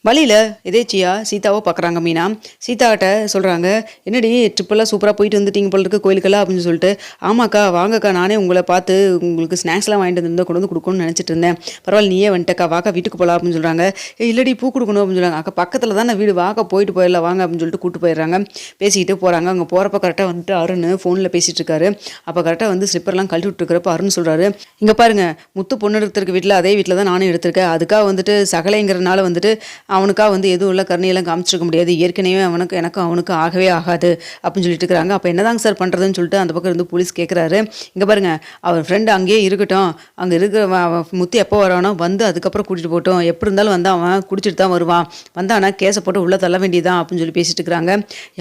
வழியில எதேச்சியா சீதாவோ பார்க்குறாங்க மீனா. சீதாகிட்ட சொல்கிறாங்க, என்னடி ட்ரிப்பெல்லாம் சூப்பராக போயிட்டு வந்துட்டீங்க போல இருக்கு கோயிலுக்கெல்லாம் அப்படின்னு சொல்லிட்டு. ஆமாக்கா வாங்கக்கா, நானே உங்களை பார்த்து உங்களுக்கு ஸ்நாக்ஸ்லாம் வாங்கிட்டு வந்து கொண்டு வந்து கொடுக்கணும்னு நினச்சிட்டு இருந்தேன். பரவாயில்ல நீயே வந்துட்டக்கா, வாக்கா வீட்டுக்கு போகலாம் அப்படின்னு சொல்கிறாங்க. இல்லடி பூ கொடுக்கணும் அப்படின்னு சொல்கிறாங்க. அக்கா பக்கத்தில் தான் வீடு, வாக்கா போயிட்டு போயிடலாம் வாங்க அப்படின்னு சொல்லிட்டு கூப்பிட்டு போயிடுறாங்க. பேசிக்கிட்டு போகிறாங்க. அங்கே போகிறப்ப கரெக்டாக வந்துட்டு அருண் ஃபோனில் பேசிகிட்டு இருக்காரு. அப்போ கரெக்டாக வந்து ஸ்லிப்பர்லாம் கழட்டி விட்டுருக்கிறப்ப அருண் சொல்கிறாரு, இங்கே பாருங்க முத்து பொண்ணு எடுத்துருக்க வீட்டில் அதே வீட்டில் தான் நானும் எடுத்திருக்கேன். அதுக்காக வந்துட்டு சகலைங்கிறனால வந்துட்டு அவனுக்காக வந்து எதுவும் இல்லை கருணையெல்லாம் காமிச்சிருக்க முடியாது. ஏற்கனவே அவனுக்கு ஆகவே ஆகாது அப்படின்னு சொல்லிட்டு இருக்கிறாங்க. அப்போ என்னதாங்க சார் பண்ணுறதுன்னு சொல்லிட்டு அந்த பக்கம் இருந்து போலீஸ் கேட்குறாரு. இங்கே பாருங்க, அவர் ஃப்ரெண்டு அங்கேயே இருக்கட்டும், அங்கே இருக்கிற முத்து எப்போ வரானோ வந்து அதுக்கப்புறம் கூட்டிகிட்டு போட்டோம். எப்படி இருந்தாலும் வந்து அவன் குடிச்சிட்டு தான் வருவான், வந்தானா கேஸை போட்டு உள்ளே தள்ள வேண்டியதான் அப்படின்னு சொல்லி பேசிட்டு இருக்கிறாங்க.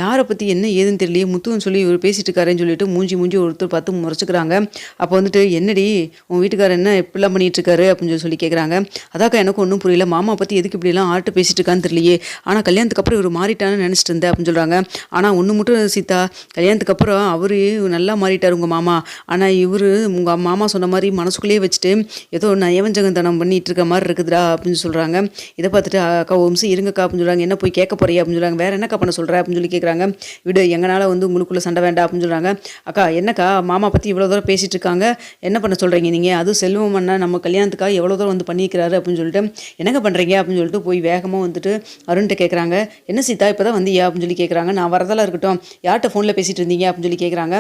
யாரை பற்றி என்ன ஏதுன்னு தெரியலையே முத்துன்னு சொல்லி இவர் பேசிட்டு இருக்காருன்னு சொல்லிட்டு மூஞ்சி ஒருத்தர் பார்த்து முறைச்சிக்கிறாங்க. அப்போ வந்துட்டு என்னடி உன் வீட்டுக்காரர் என்ன இப்படிலாம் பண்ணிட்டு இருக்காரு அப்படின்னு சொல்லி கேட்குறாங்க. அதாக்கா எனக்கு ஒன்றும் புரியல, மாமா பற்றி எதுக்கு இப்படிலாம் ஆட்டு பேசிட்டு இருக்கான்னு தெரியலையே. ஆனால் கல்யாணத்துக்கு அப்புறம் இவர் மாறிட்டான்னு நினச்சிட்டு இருந்தேன் அப்படின்னு சொல்கிறாங்க. ஆனால் ஒன்று மட்டும் சீதா, கல்யாணத்துக்கு அப்புறம் அவர் நல்லா மாறிட்டார் உங்கள் மாமா. ஆனால் இவர் உங்கள் மாமா சொன்ன மாதிரி மனசுக்குள்ளேயே வச்சுட்டு ஏதோ நயவஞ்சகந்தனம் பண்ணிட்டு இருக்க மாதிரி இருக்குதுடா அப்படின்னு சொல்கிறாங்க. இதை பார்த்துட்டு அக்கா வம்சம் இருங்கக்கா அப்படின்னு சொல்கிறாங்க. என்ன போய் கேட்க போறியா அப்படின்னு சொல்கிறாங்க. வேறு என்னக்கா பண்ண சொல்கிற அப்படின்னு சொல்லி கேட்குறாங்க. விடு, எங்களால் வந்து உங்களுக்குள்ளே சண்டை வேண்டாம் அப்படின்னு சொல்கிறாங்க. அக்கா என்னக்கா மாமா பற்றி இவ்வளோ தூரம் பேசிகிட்டு இருக்காங்க, என்ன பண்ண சொல்கிறீங்க நீங்கள்? அதுவும் செல்வம் அண்ணா நம்ம கல்யாணத்துக்காக எவ்வளோ தூரம் வந்து பண்ணிக்கிறாரு அப்படின்னு சொல்லிட்டு என்னங்க பண்ணுறீங்க அப்படின்னு சொல்லிட்டு போய் வேகமாக வந்துட்டு அருண்கிட்ட கேட்குறாங்க. என்ன சீதா இப்போ தான் வந்தியா அப்படின்னு சொல்லி கேட்குறாங்க. நான் வரதெல்லாம் இருக்கட்டும், யார்கிட்ட ஃபோனில் பேசிகிட்டு இருந்தீங்க அப்படின்னு சொல்லி கேட்குறாங்க.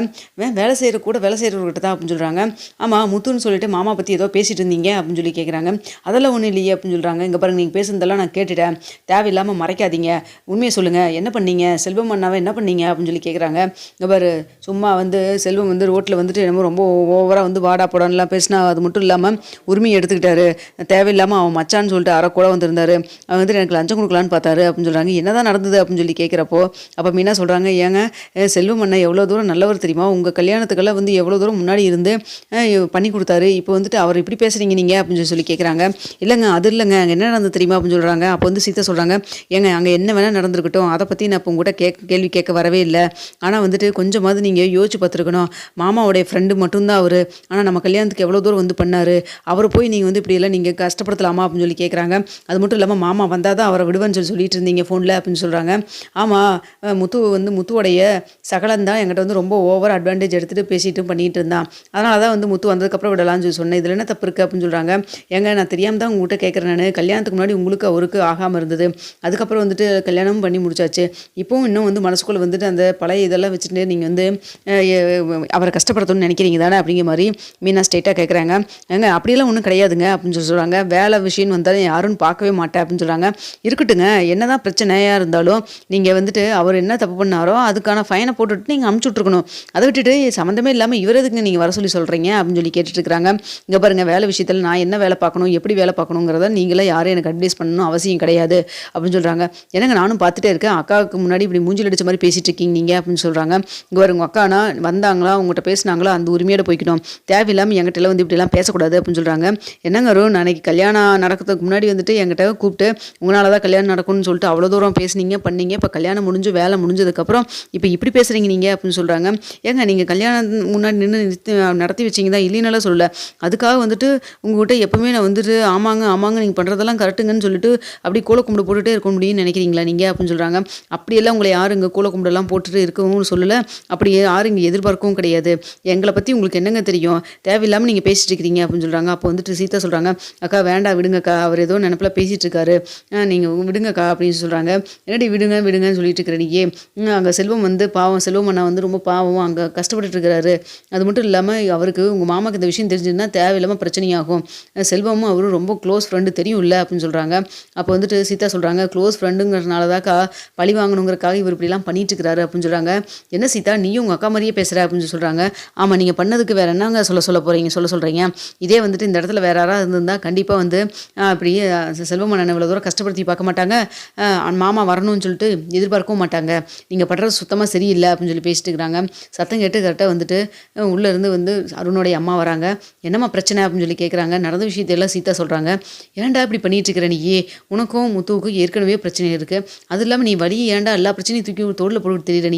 வேலை செய்கிறவர்கிட்ட தான் அப்படின்னு சொல்கிறாங்க. ஆமாம் முத்துன்னு சொல்லிட்டு மாமா பற்றி ஏதோ பேசிகிட்டு இருந்தீங்க அப்படின்னு சொல்லி கேட்குறாங்க. அதெல்லாம் ஒன்றும் இல்லையே அப்படின்னு சொல்கிறாங்க. இங்கே பாருங்க, நீங்கள் பேசுனதெல்லாம் நான் கேட்டுட்டேன், தேவையில்லாமல் மறைக்காதீங்க, உண்மையை சொல்லுங்கள், என்ன பண்ணீங்க, செல்வம் அண்ணாவை என்ன பண்ணீங்க அப்படின்னு சொல்லி கேட்குறாங்க. இங்கே பாரு, சும்மா வந்து செல்வம் வந்து ரோட்டில் வந்துட்டு என்னமோ ரொம்ப ஓவராக வந்து வாடா போடான்லாம் பேசினா, அது மட்டும் இல்லாமல் உரிமையை எடுத்துக்கிட்டாரு, தேவையில்லாமல் அவன் மச்சான்னு சொல்லிட்டு அரை கூட வந்திருந்தாரு, அவன் வந்து எனக்கு லஞ்சம் கொடுக்கலான்னு பார்த்தாரு அப்படின்னு சொல்கிறாங்க. என்னதான் நடந்தது அப்படின்னு சொல்லி கேட்குறப்போ அப்போ மீனா சொல்கிறாங்க, ஏங்க செல்வம் அண்ணன் எவ்வளோ தூரம் நல்லவர் தெரியுமா, உங்கள் கல்யாணத்துக்கெல்லாம் வந்து எவ்வளோ தூரம் முன்னாடி இருந்து பண்ணி கொடுத்தாரு, இப்போ வந்துட்டு அவர் இப்படி பேசுகிறீங்க நீங்கள் அப்படின்னு சொல்லி கேட்குறாங்க. இல்லைங்க அது இல்லைங்க, அங்கே என்ன நடந்தது தெரியுமா அப்படின்னு சொல்கிறாங்க. அப்போ வந்து சீதா சொல்கிறாங்க, ஏங்க அங்கே என்ன வேணால் நடந்திருக்கட்டும், அதை பற்றி நான் இப்போ உங்கள்கிட்ட கேள்வி கேட்க வரவே இல்லை. ஆனால் வந்துட்டு கொஞ்சமாவது நீங்கள் யோசிச்சு பார்த்துருக்கணும், மாமாவுடைய ஃப்ரெண்டு மட்டும்தான் அவர், ஆனால் நம்ம கல்யாணத்துக்கு எவ்வளோ தூரம் வந்து பண்ணார், அவரை போய் நீங்கள் வந்து இப்படியெல்லாம் நீங்கள் கஷ்டப்படுத்தலாமா அப்படின்னு சொல்லி கேட்குறாங்க. அது மட்டும் இல்லாமல் மாமா வந்தால் தான் அவரை விடுவேன்னு சொல்லிட்டு இருந்தீங்க ஃபோனில் அப்படின்னு சொல்கிறாங்க. ஆமாம், முத்துவோடைய சகலன் தான் என்கிட்ட வந்து ரொம்ப ஓவர் அட்வான்டேஜ் எடுத்துகிட்டு பேசிட்டு பண்ணிகிட்டு இருந்தான், அதனால தான் வந்து முத்து வந்ததுக்கப்புறம் விடலான்னு சொல்லி சொன்னேன், இதில் என்ன தப்பு இருக்குது அப்படின்னு சொல்கிறாங்க. ஏங்க நான் தெரியாமல் தான் உங்கள்கிட்ட கேட்குறேன், நான் கல்யாணத்துக்கு முன்னாடி உங்களுக்கு அவருக்கு ஆகாமல் இருந்தது, அதுக்கப்புறம் வந்துட்டு கல்யாணமும் பண்ணி முடிச்சாச்சு, இப்போவும் இன்னும் வந்து மனசுக்குள்ளே வந்துட்டு அந்த பழைய இதெல்லாம் வச்சுட்டு நீங்கள் வந்து அவரை கஷ்டப்படுத்தணும்னு நினைக்கிறீங்க தானே அப்படிங்கிற மாதிரி மீனா ஸ்ட்ரெயிட்டாக கேட்குறாங்க. ஏங்க அப்படியெல்லாம் ஒன்றும் கிடையாதுங்க அப்படின்னு சொல்லி சொல்கிறாங்க. வேலை விஷயம்னு வந்தாலும் யாரும் பார்க்கவே மாட்டேன் அப்படின்னு சொல்கிறாங்க. இருக்கட்டுங்க, என்னதான் பிரச்சனையாக இருந்தாலும் நீங்கள் வந்துட்டு அவர் என்ன தப்பு பண்ணாரோ அதுக்கான ஃபைனை போட்டுவிட்டு நீங்கள் அமுச்சு விட்ருக்கணும், அதை விட்டுட்டு சம்மந்தமே இல்லாமல் இவர் எதுக்கு நீங்கள் வர சொல்கிறீங்க அப்படின்னு சொல்லி கேட்டுட்டு இருக்கிறாங்க. இங்கே பாருங்கள், வேலை விஷயத்தில் நான் என்ன வேலை பார்க்கணும், எப்படி வேலை பார்க்கணுங்கிறத நீங்களே யாரும் எனக்கு அட்வைஸ் பண்ணணும் அவசியம் கிடையாது அப்படின்னு சொல்கிறாங்க. எனக்கு நானும் பார்த்துட்டே இருக்கேன், அக்காவுக்கு முன்னாடி இப்படி மூஞ்சில் அடிச்ச மாதிரி பேசிகிட்டு இருக்கீங்க நீங்கள் அப்படின்னு சொல்கிறாங்க. இங்கே பாருங்க, உங்கள் அக்கானா வந்தாங்களா உங்கள்கிட்ட பேசினாங்களா அந்த உரிமையோட போய்க்கணும், தேவையில்லாமல் என்கிட்ட வந்து இப்படிலாம் பேசக்கூடாது அப்படின்னு சொல்கிறாங்க. என்னங்க வரும், நாளைக்கு கல்யாணம் நடக்கிறதுக்கு முன்னாடி வந்துட்டு என்கிட்ட கூப்பிட்டு உங்களால் தான் கல்யாணம் நடக்கும்னு சொல்லிட்டு அவ்வளோ தூரம் பேசுனீங்க பண்ணீங்க, இப்போ கல்யாணம் முடிஞ்சு வேலை முடிஞ்சதுக்கப்புறம் இப்போ இப்படி பேசுகிறீங்க நீங்கள் அப்படின்னு சொல்கிறாங்க. ஏங்க நீங்கள் கல்யாணம் முன்னாடி நின்று நடத்தி வச்சிங்க தான் இல்லைனால சொல்லலை, அதுக்காக வந்துட்டு உங்கள்கிட்ட எப்போவுமே நான் வந்துட்டு ஆமாங்க நீங்கள் பண்ணுறதெல்லாம் கரெக்டுங்கன்னு சொல்லிட்டு அப்படி கூல கும்பிடு போட்டுகிட்டே இருக்க முடியும்னு நினைக்கிறீங்களா நீங்கள் அப்படின்னு சொல்கிறாங்க. அப்படியெல்லாம் உங்களை யாரும் இங்கே கூல கும்பிடெல்லாம் போட்டுட்டு இருக்கவும் சொல்லலை, அப்படி யாரும் இங்கே எதிர்பார்க்கவும் கிடையாது, எங்களை பற்றி உங்களுக்கு என்னங்க தெரியும், தேவையில்லாமல் நீங்கள் பேசிட்டு இருக்கிறீங்க அப்படின்னு சொல்கிறாங்க. அப்போ வந்துட்டு சீதா சொல்கிறாங்க, அக்கா வேண்டாம் விடுங்கக்கா, அவர் ஏதோ நினப்பில் பேசிகிட்டு இருக்காரு, நீங்கள் விடுங்கக்கா அப்படின்னு சொல்கிறாங்க. என்னடி விடுங்கன்னு சொல்லிட்டு இருக்கிற நீ, அங்கே செல்வம் வந்து பாவம், செல்வம் அண்ணா வந்து ரொம்ப பாவம், அங்கே கஷ்டப்பட்டுட்டு இருக்கிறாரு, அது மட்டும் இல்லாமல் அவருக்கு உங்கள் மாமாக்கு இந்த விஷயம் தெரிஞ்சுதுன்னா தேவையில்லாமல் பிரச்சனையாகும், செல்வமும் அவரும் ரொம்ப க்ளோஸ் ஃப்ரெண்டு தெரியும்ல அப்படின்னு சொல்கிறாங்க. அப்போ வந்துட்டு சீதா சொல்கிறாங்க, க்ளோஸ் ஃப்ரெண்டுங்கிறதுனால தான்க்கா பழி வாங்கணுங்கிறக்காக இவர் இப்படிலாம் பண்ணிட்டு இருக்கிறாரு அப்படின்னு சொல்கிறாங்க. என்ன சீதா நீயும் உங்கள் அக்கா மாதிரியே பேசுகிற அப்படின்னு சொல்கிறாங்க. ஆமாம், நீங்கள் பண்ணதுக்கு வேறு என்னங்க சொல்ல சொல்கிறீங்க, இதே வந்துட்டு இந்த இடத்துல வேறு யாராவது இருந்திருந்தால் கண்டிப்பாக வந்து அப்படியே செல்வம் அண்ணன் இவ்வளோ தூரம் கஷ்டப்படுத்தி பார்க்க மாட்டாங்க, மாமா வரணும்னு சொல்லிட்டு எதிர்பார்க்கவும் மாட்டாங்க, நீங்கள் பண்ணுறது சுத்தமாக சரியில்லை அப்படின்னு சொல்லி பேசிட்டு இருக்கிறாங்க. சத்தம் கேட்டு கரெக்டாக வந்துட்டு உள்ளேருந்து வந்து அருணுடைய அம்மா வராங்க. என்னம்மா பிரச்சனை அப்படின்னு சொல்லி கேட்குறாங்க. நடந்த விஷயத்தையெல்லாம் சீதா சொல்கிறாங்க. ஏன்டா இப்படி பண்ணிட்டு இருக்கிற நீ, உனக்கும் முத்துவுக்கும் ஏற்கனவே பிரச்சனை இருக்குது, அது இல்லாமல் நீ வழி ஏன்டா எல்லா பிரச்சனையும் தூக்கி தோளில் போட்டு தெரியல,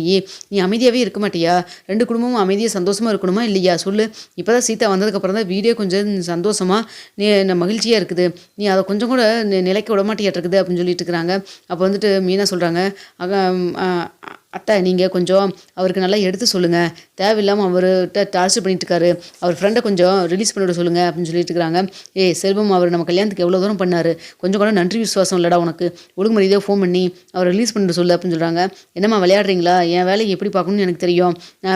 நீ அமைதியாகவே இருக்க மாட்டியா, ரெண்டு குடும்பமும் அமைதியாக சந்தோஷமாக இருக்கணுமா இல்லையா சொல்லு, இப்போ தான் சீதா வந்ததுக்கப்புறம் தான் வீடியோ கொஞ்சம் சந்தோஷமாக மகிழ்ச்சியாக இருக்குது, நீ அதை கொஞ்சம் கூட நிலைக்க விட மாட்டியாட்ட இருக்குது அப்படின்னு சொல்லிட்டு இருக்கிறாங்க. அப்போ வந்துட்டு மீனா சொல்கிறாங்க, அத்தை நீங்கள் கொஞ்சம் அவருக்கு நல்லா எடுத்து சொல்லுங்கள், தேவையில்லாமல் அவர்கிட்ட டார்ச்சர் பண்ணிட்டு இருக்காரு, அவர் ஃப்ரெண்டை கொஞ்சம் ரிலீஸ் பண்ணிவிட சொல்லுங்கள் அப்படின்னு சொல்லிட்டு இருக்கிறாங்க. செல்வம் அவர் நம்ம கல்யாணத்துக்கு எவ்வளோ தூரம் பண்ணார், கொஞ்சம் கூட நன்றி விசுவாசம் இல்லைடா உனக்கு, ஒழுங்கு மரியாதையாக ஃபோன் பண்ணி அவர் ரிலீஸ் பண்ணிட்டு சொல்லு அப்படின்னு சொல்கிறாங்க. என்னம்மா விளையாடுறீங்களா, என் வேலையை எப்படி பார்க்கணும்னு எனக்கு தெரியும், நான்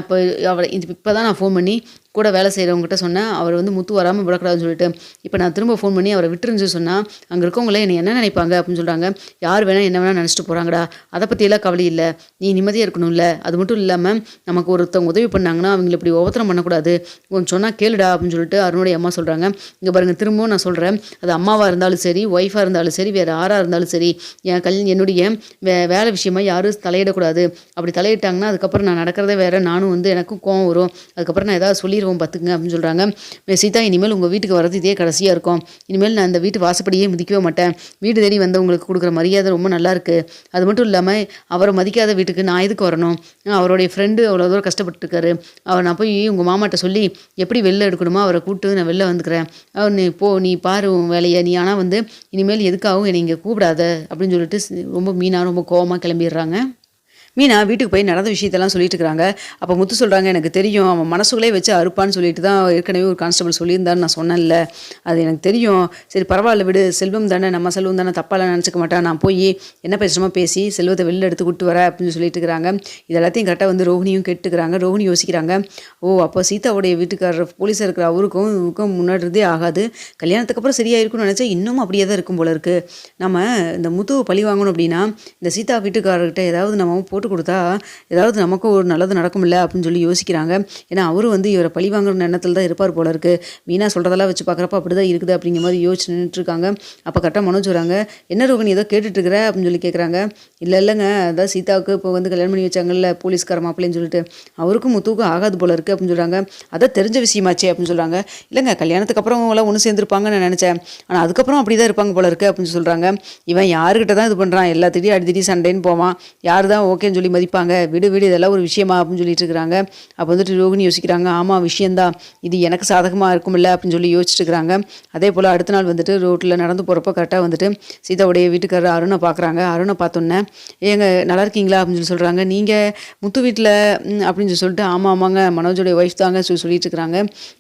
இப்போ தான் நான் ஃபோன் பண்ணி கூட வேலை செய்கிறவங்ககிட்ட சொன்னேன், அவர் வந்து முத்து வராமல் விடக்கூடாதுன்னு சொல்லிட்டு, இப்போ நான் திரும்ப ஃபோன் பண்ணி அவரை விட்டுருன்னு சொன்னால் அங்கே இருக்கவங்களே என்னை என்ன நினைப்பாங்க அப்படின்னு சொல்கிறாங்க. யார் வேணால் என்ன வேணால் நினச்சிட்டு போகிறாங்கடா, அதை பற்றியெல்லாம் கவலை இல்லை, நீ நிம்மதியாக இருக்கணும்ல, அது மட்டும் இல்லாமல் நமக்கு ஒருத்தவங்க உதவி பண்ணாங்கன்னா அவங்கள இப்படி உபத்திரம் பண்ணக்கூடாது, கொஞ்சம் சொன்னால் கேளுடா அப்படின்னு சொல்லிட்டு அருணுடைய அம்மா சொல்கிறாங்க. இங்கே பாருங்கள், திரும்பவும் நான் சொல்கிறேன், அது அம்மாவாக இருந்தாலும் சரி, ஒய்ஃபாக இருந்தாலும் சரி, வேறு யாராக இருந்தாலும் சரி, என்னுடைய வேலை விஷயமா யாரும் தலையிடக்கூடாது. அப்படி தலையிட்டாங்கன்னா அதுக்கப்புறம் நான் நடக்கிறதே வேறு, நானும் வந்து எனக்கும் கோவம் வரும், அதுக்கப்புறம் நான் ஏதாவது சொல்லிடுவோம் பார்த்துங்க அப்படின்னு சொல்கிறாங்க. சீதா, இனிமேல் உங்கள் வீட்டுக்கு வர்றது இதே கடைசியாக இருக்கும், இனிமேல் நான் இந்த வீட்டு வாசப்படியே மிதிக்கவே மாட்டேன், வீடு தேடி வந்தவங்களுக்கு கொடுக்குற மரியாதை ரொம்ப நல்லா இருக்குது, அது மட்டும் இல்லாமல் அவரை மதிக்காத வீட்டுக்கு நான் எதுக்கு வரணும், அவருடைய ஃப்ரெண்டு அவ்வளோ தூரம் கஷ்டப்பட்டுருக்காரு, அவர் நான் போய் உங்கள் மாமாட்ட சொல்லி எப்படி வெளில எடுக்கணுமோ அவரை கூப்பிட்டு நான் வெளில வந்துக்கிறேன், அவர் நீ பாரு உன் வேலையை, நீ ஆனால் வந்து இனிமேல் எதுக்காகவும் என்னை இங்கே கூப்பிடாத அப்படின்னு சொல்லிட்டு ரொம்ப மீனா ரொம்ப கோவமாக கிளம்பிடுறாங்க. மீனா வீட்டுக்கு போய் நடந்த விஷயத்தெல்லாம் சொல்லிட்டு இருக்கிறாங்க. அப்போ முத்து சொல்கிறாங்க, எனக்கு தெரியும் அவன் மனசுக்குள்ளே வச்சு அறுப்பான்னு சொல்லிட்டு தான் ஏற்கனவே ஒரு கான்ஸ்டபிள் சொல்லியிருந்தான்னு நான் சொன்னேன்ல, அது எனக்கு தெரியும், சரி பரவாயில்ல விடு, செல்வம் தானே, நம்ம செல்வம் தானே, தப்பாலாம் நினச்சிக்க மாட்டேன், நான் போய் என்ன பேசுகிறோமோ பேசி செல்வத்தை வெளில எடுத்து கூட்டு வரேன் அப்படின்னு சொல்லிட்டு இருக்கிறாங்க. இது எல்லாத்தையும் கரெக்டாக வந்து ரோஹினியும் கேட்டுக்கிறாங்க. ரோஹினி யோசிக்கிறாங்க, அப்போ சீதாவுடைய வீட்டுக்காரர் போலீஸாக இருக்கிற அவருக்கும் முன்னாடிதே ஆகாது, கல்யாணத்துக்கு அப்புறம் சரியாக இருக்கும்னு நினச்சா இன்னும் அப்படியே தான் இருக்கும் போல இருக்குது, நம்ம இந்த முத்துவை பழி வாங்கணும் அப்படின்னா இந்த சீதா வீட்டுக்காரர்கிட்ட ஏதாவது நம்ம போட்டு கொடுத்தா ஏதாவது நமக்கும் ஒரு நல்லது நடக்கும் இல்லை அப்படின்னு சொல்லி யோசிக்கிறாங்க. ஏன்னா அவரும் வந்து இவரை பழி வாங்குற எண்ணத்தில் தான் இருப்பார் போல இருக்குது. மீனா சொல்கிறதெல்லாம் வச்சு பார்க்குறப்ப அப்படி தான் இருக்குது அப்படிங்கிற மாதிரி யோசிச்சு நின்றுட்டுருக்காங்க. அப்போ கரெக்டாக மனோஜ் வராங்க. என்ன ரோகிணி ஏதோ கேட்டுட்ருக்குற அப்படின்னு சொல்லி கேட்குறாங்க. இல்லைங்க, அதான் சீதாவுக்கு இப்போ வந்து கல்யாணம் பண்ணி வச்சாங்கல்ல போலீஸ்கார மாப்பிள்ளைன்னு சொல்லிட்டு, அவருக்கும் முத்துவுக்கும் ஆகாது போல இருக்குது அப்படின்னு சொல்கிறாங்க. அதான் தெரிஞ்ச விஷயமாச்சே அப்படின்னு சொல்கிறாங்க. இல்லைங்க, கல்யாணத்துக்கு அப்புறம் அவங்களாம் ஒன்று சேர்ந்துருப்பாங்கன்னு நான் நினச்சேன், ஆனால் அதுக்கப்புறம் அப்படி தான் இருப்பாங்க போல இருக்குது அப்படின்னு சொல்கிறாங்க. இவன் யாருக்கிட்ட தான் இது பண்ணுறான், எல்லாத்திட்டையும் அடித்தடி சண்டைன்னு போவான், யார் தான் ஓகேன்னு சொல்லி மதிப்பாங்க, விடு இதெல்லாம் ஒரு விஷயமா அப்படின்னு சொல்லிட்டு இருக்கிறாங்க. அப்போ வந்துட்டு ரோகிணி யோசிக்கிறாங்க, ஆமாம் விஷயந்தான், இது எனக்கு சாதகமாக இருக்கும்ல அப்படின்னு சொல்லி யோசிச்சுட்டு இருக்கிறாங்க. அதே போல் அடுத்த நாள் வந்துட்டு ரோட்டில் நடந்து போகிறப்போ கரெக்டாக வந்துட்டு சீதாவுடைய வீட்டுக்காரர் அருணை பார்க்குறாங்க. அருணை பார்த்தோன்னே, ஏங்க நல்லா இருக்கீங்களா அப்படின்னு சொல்லி சொல்கிறாங்க. நீங்கள் முத்து வீட்டில் அப்படின்னு சொல்லிட்டு, ஆமாங்க மனோஜோடைய ஒய்ஃப் தாங்க சொல்லிட்டு இருக்கிறாங்க.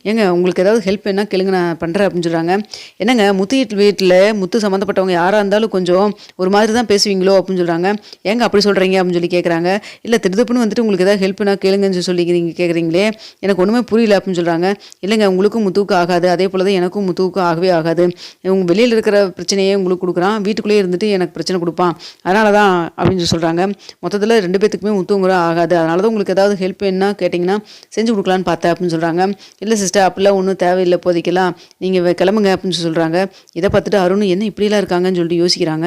ஏங்க உங்களுக்கு ஏதாவது ஹெல்ப் வேணா கேளுங்க, நான் பண்ணுறேன் அப்படின்னு சொல்கிறாங்க. என்னங்க முத்து வீட்டில் முத்து சம்மந்தப்பட்டவங்க யாராக இருந்தாலும் கொஞ்சம் ஒரு மாதிரி தான் பேசுவீங்களோ அப்படின்னு சொல்கிறாங்க. ஏங்க அப்படி சொல்கிறீங்க அப்படின்னு சொல்லி கேட்குறாங்க. இல்லை திருதுப்புன்னு வந்துட்டு உங்களுக்கு ஏதாவது ஹெல்ப்னா கேளுங்கன்னு சொல்லி கேட்குறீங்களே, எனக்கு ஒன்றுமே புரியல அப்படின்னு சொல்கிறாங்க. இல்லைங்க, உங்களுக்கும் முத்துவுக்கு ஆகாது, அதே போல் தான் எனக்கும் முத்துவுக்கும் ஆகவே ஆகாது, உங்கள் வெளியில் இருக்கிற பிரச்சனையே உங்களுக்கு கொடுக்குறான், வீட்டுக்குள்ளேயே இருந்துட்டு எனக்கு பிரச்சனை கொடுப்பான், அதனால தான் அப்படின்னு சொல்லி சொல்கிறாங்க. மொத்தத்தில் 2 பேத்துக்குமே முத்துங்கிற ஆகாது, அதனால தான் உங்களுக்கு ஏதாவது ஹெல்ப் வேணுன்னா கேட்டிங்கன்னா செஞ்சு கொடுக்கலான்னு பார்த்தேன் அப்படின்னு சொல்கிறாங்க. இல்லை சிஸ்டர், அப்படிலாம் ஒன்றும் தேவையில்லை, போதிக்கலாம், நீங்கள் கிளம்புங்க அப்படின்னு சொல்கிறாங்க. இதை பார்த்துட்டு அருண் என்ன இப்படிலாம் இருக்காங்கன்னு சொல்லிட்டு யோசிக்கிறாங்க.